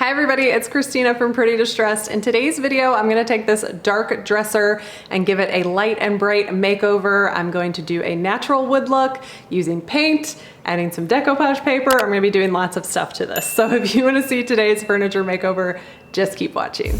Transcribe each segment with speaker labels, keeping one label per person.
Speaker 1: Hi everybody, it's Christina from Pretty Distressed. In today's video, I'm gonna take this dark dresser and give it a light and bright makeover. I'm going to do a natural wood look using paint, adding some decoupage paper. I'm gonna be doing lots of stuff to this. So if you wanna see today's furniture makeover, just keep watching.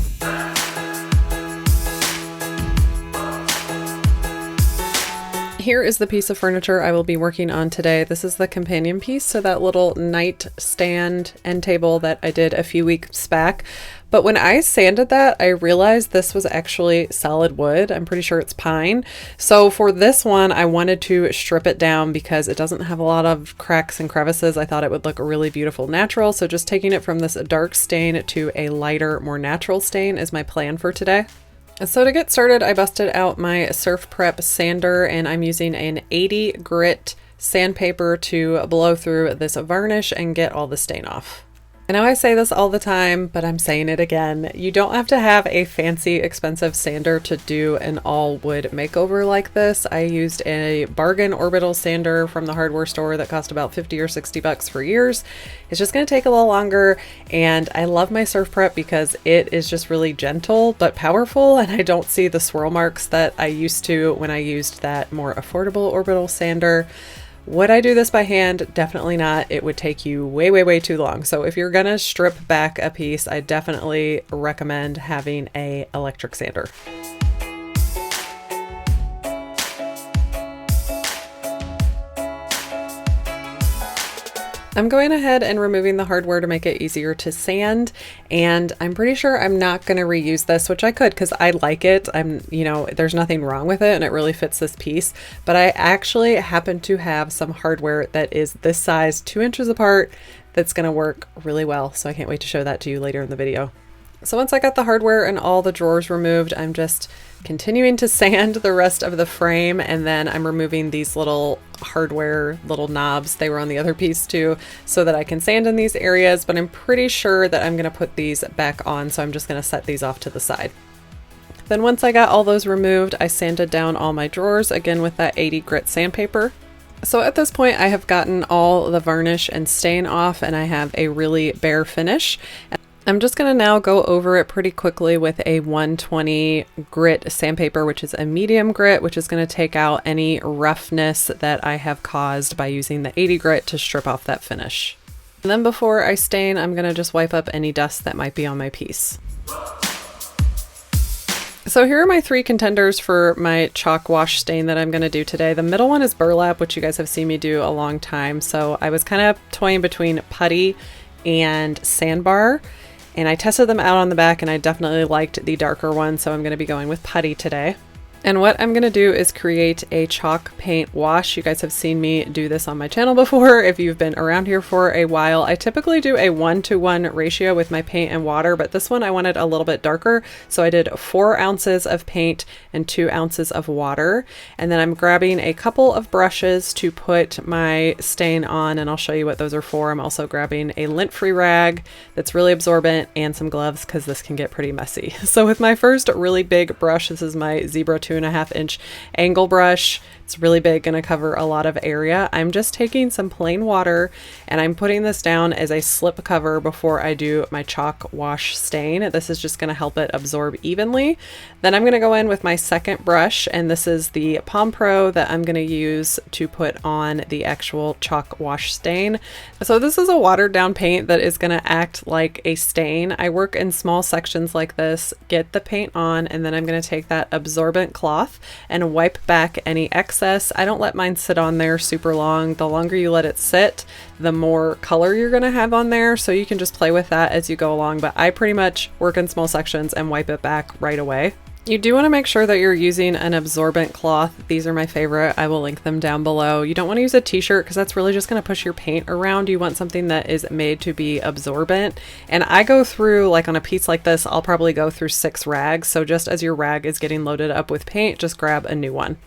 Speaker 1: Here is the piece of furniture I will be working on today. This is the companion piece to that little nightstand end table that I did a few weeks back. But when I sanded that, I realized this was actually solid wood. I'm pretty sure it's pine. So for this one, I wanted to strip it down because it doesn't have a lot of cracks and crevices. I thought it would look really beautiful natural. So just taking it from this dark stain to a lighter, more natural stain is my plan for today. So to get started, I busted out my Surf Prep sander and I'm using an 80 grit sandpaper to blow through this varnish and get all the stain off. I know I say this all the time, but I'm saying it again. You don't have to have a fancy, expensive sander to do an all wood makeover like this. I used a bargain orbital sander from the hardware store that cost about 50 or 60 bucks for years. It's just gonna take a little longer, and I love my Surf Prep because it is just really gentle but powerful, and I don't see the swirl marks that I used to when I used that more affordable orbital sander. Would I do this by hand? Definitely not. It would take you way, way, way too long. So if you're gonna strip back a piece, I definitely recommend having an electric sander. I'm going ahead and removing the hardware to make it easier to sand, and I'm pretty sure I'm not going to reuse this, which I could because I like it. There's nothing wrong with it and it really fits this piece, but I actually happen to have some hardware that is this size, 2 inches apart, that's going to work really well. So I can't wait to show that to you later in the video. So once I got the hardware and all the drawers removed, I'm just continuing to sand the rest of the frame, and then I'm removing these little hardware little knobs. They were on the other piece too, so that I can sand in these areas, but I'm pretty sure that I'm going to put these back on, so I'm just going to set these off to the side. Then once I got all those removed, I sanded down all my drawers, again with that 80 grit sandpaper. So at this point I have gotten all the varnish and stain off, and I have a really bare finish. I'm just going to now go over it pretty quickly with a 120 grit sandpaper, which is a medium grit, which is going to take out any roughness that I have caused by using the 80 grit to strip off that finish. And then before I stain, I'm going to just wipe up any dust that might be on my piece. So here are my 3 contenders for my chalk wash stain that I'm going to do today. The middle one is burlap, which you guys have seen me do a long time. So I was kind of toying between putty and sandbar. And I tested them out on the back and I definitely liked the darker one, so I'm going to be going with putty today. And what I'm going to do is create a chalk paint wash. You guys have seen me do this on my channel before if you've been around here for a while. I typically do a 1-to-1 ratio with my paint and water, but this one I wanted a little bit darker. So I did 4 ounces of paint and 2 ounces of water. And then I'm grabbing a couple of brushes to put my stain on, and I'll show you what those are for. I'm also grabbing a lint-free rag that's really absorbent and some gloves because this can get pretty messy. So with my first really big brush, this is my Zebra 2.5 inch angle brush. It's really big, gonna cover a lot of area. I'm just taking some plain water and I'm putting this down as a slip cover before I do my chalk wash stain. This is just gonna help it absorb evenly. Then I'm gonna go in with my second brush, and this is the Palm Pro that I'm gonna use to put on the actual chalk wash stain. So this is a watered down paint that is gonna act like a stain. I work in small sections like this, get the paint on, and then I'm gonna take that absorbent cloth and wipe back any excess. I don't let mine sit on there super long. The longer you let it sit, the more color you're gonna have on there, so you can just play with that as you go along, but I pretty much work in small sections and wipe it back right away. You do want to make sure that you're using an absorbent cloth. These are my favorite. I will link them down below. You don't want to use a t-shirt because that's really just going to push your paint around. You want something that is made to be absorbent. And I go through, like on a piece like this, I'll probably go through 6 rags. So just as your rag is getting loaded up with paint, just grab a new one.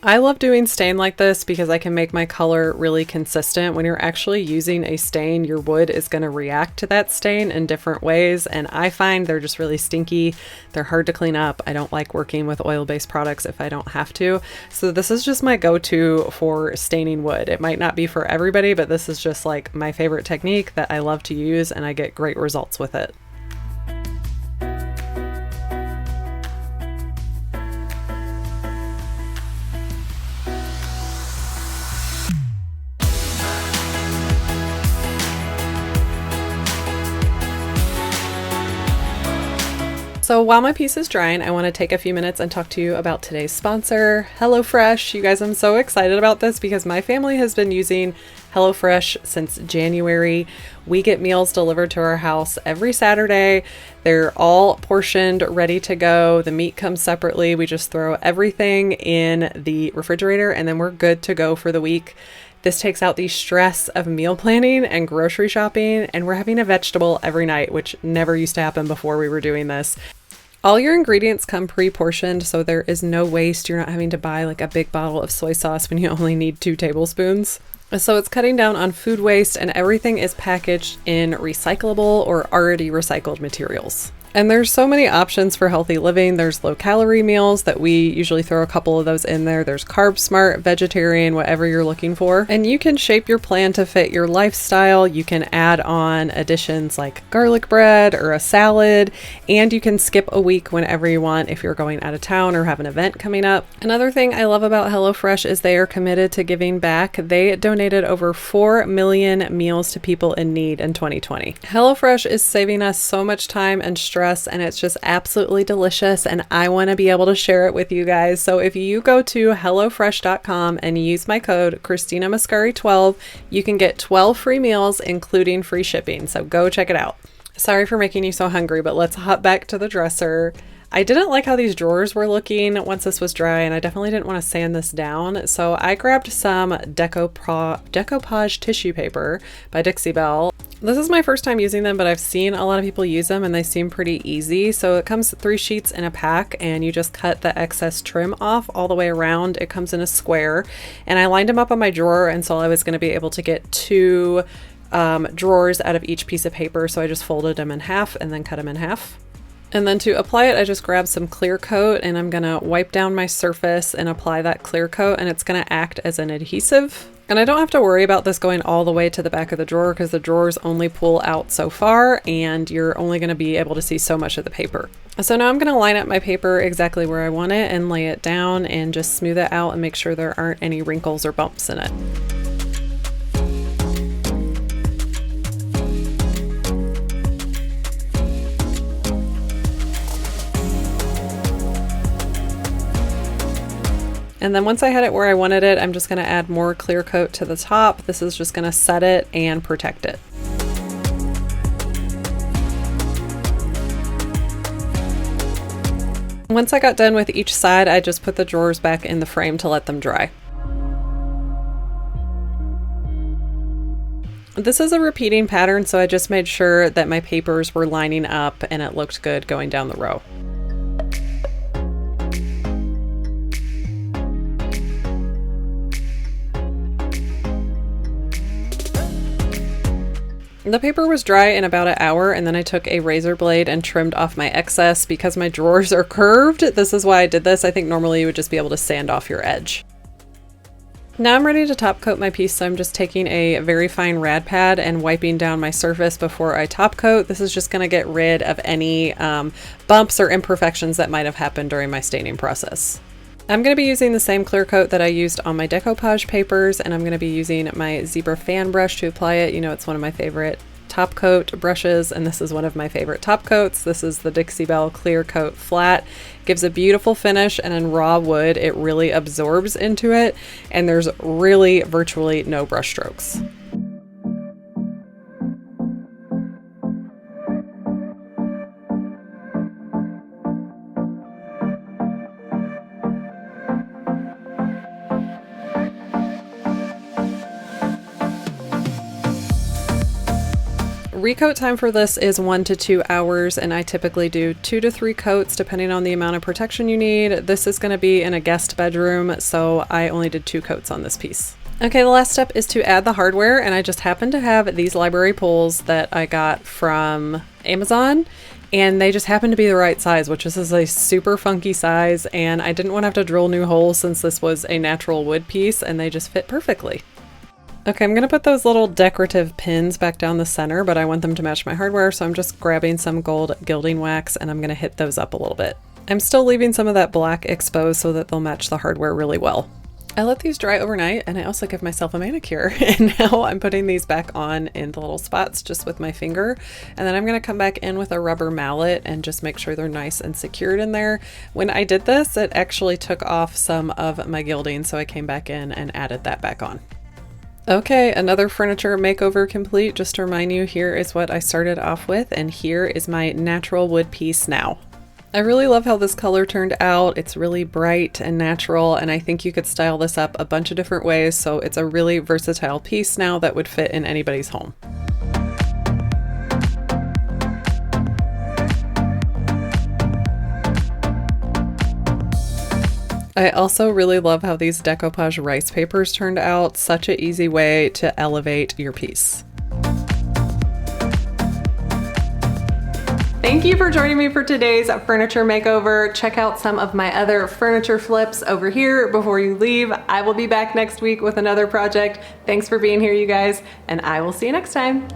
Speaker 1: I love doing stain like this because I can make my color really consistent. When you're actually using a stain, your wood is going to react to that stain in different ways, and I find they're just really stinky. They're hard to clean up. I don't like working with oil-based products if I don't have to. So this is just my go-to for staining wood. It might not be for everybody, but this is just like my favorite technique that I love to use, and I get great results with it. So while my piece is drying, I want to take a few minutes and talk to you about today's sponsor, HelloFresh. You guys, I'm so excited about this because my family has been using HelloFresh since January. We get meals delivered to our house every Saturday. They're all portioned, ready to go. The meat comes separately. We just throw everything in the refrigerator and then we're good to go for the week. This takes out the stress of meal planning and grocery shopping, and we're having a vegetable every night, which never used to happen before we were doing this. All your ingredients come pre-portioned, so there is no waste. You're not having to buy like a big bottle of soy sauce when you only need 2 tablespoons. So it's cutting down on food waste, and everything is packaged in recyclable or already recycled materials. And there's so many options for healthy living. There's low calorie meals that we usually throw a couple of those in there. There's carb smart, vegetarian, whatever you're looking for. And you can shape your plan to fit your lifestyle. You can add on additions like garlic bread or a salad, and you can skip a week whenever you want if you're going out of town or have an event coming up. Another thing I love about HelloFresh is they are committed to giving back. They donated over 4 million meals to people in need in 2020. HelloFresh is saving us so much time and stress, and it's just absolutely delicious, and I want to be able to share it with you guys. So if you go to hellofresh.com and use my code Christina Muscari 12, you can get 12 free meals including free shipping. So go check it out. Sorry for making you so hungry, but let's hop back to the dresser. I didn't like how these drawers were looking once this was dry, and I definitely didn't want to sand this down. So I grabbed some Decoupage tissue paper by Dixie Belle. This is my first time using them, but I've seen a lot of people use them and they seem pretty easy. So it comes 3 sheets in a pack, and you just cut the excess trim off all the way around. It comes in a square, and I lined them up on my drawer, and so I was going to be able to get 2 drawers out of each piece of paper. So I just folded them in half and then cut them in half. And then to apply it, I just grabbed some clear coat, and I'm gonna wipe down my surface and apply that clear coat, and it's gonna act as an adhesive. And I don't have to worry about this going all the way to the back of the drawer because the drawers only pull out so far, and you're only gonna be able to see so much of the paper. So now I'm gonna line up my paper exactly where I want it and lay it down and just smooth it out and make sure there aren't any wrinkles or bumps in it. And then once I had it where I wanted it, I'm just going to add more clear coat to the top. This is just going to set it and protect it. Once I got done with each side, I just put the drawers back in the frame to let them dry. This is a repeating pattern, so I just made sure that my papers were lining up and it looked good going down the row. The paper was dry in about an hour, and then I took a razor blade and trimmed off my excess. Because my drawers are curved, this is why I did this. I think normally you would just be able to sand off your edge. Now I'm ready to top coat my piece, so I'm just taking a very fine rad pad and wiping down my surface before I top coat. This is just going to get rid of any bumps or imperfections that might have happened during my staining process. I'm going to be using the same clear coat that I used on my decoupage papers, and I'm going to be using my zebra fan brush to apply it. You know, it's one of my favorite top coat brushes, and this is one of my favorite top coats. This is the Dixie Belle Clear Coat Flat. Gives a beautiful finish, and in raw wood it really absorbs into it, and there's really virtually no brush strokes. Recoat time for this is 1 to 2 hours, and I typically do 2 to 3 coats depending on the amount of protection you need. This is going to be in a guest bedroom, so I only did 2 coats on this piece. Okay, the last step is to add the hardware, and I just happen to have these library pulls that I got from Amazon, and they just happen to be the right size, which is a super funky size, and I didn't want to have to drill new holes since this was a natural wood piece, and they just fit perfectly. Okay, I'm going to put those little decorative pins back down the center, but I want them to match my hardware, so I'm just grabbing some gold gilding wax and I'm going to hit those up a little bit. I'm still leaving some of that black exposed so that they'll match the hardware really well. I let these dry overnight, and I also give myself a manicure, and now I'm putting these back on in the little spots just with my finger, and then I'm going to come back in with a rubber mallet and just make sure they're nice and secured in there. When I did this, it actually took off some of my gilding, so I came back in and added that back on. Okay, another furniture makeover complete. Just to remind you, here is what I started off with, and here is my natural wood piece now. I really love how this color turned out. It's really bright and natural, and I think you could style this up a bunch of different ways, so it's a really versatile piece now that would fit in anybody's home. I also really love how these decoupage rice papers turned out. Such an easy way to elevate your piece. Thank you for joining me for today's furniture makeover. Check out some of my other furniture flips over here before you leave. I will be back next week with another project. Thanks for being here, you guys, and I will see you next time.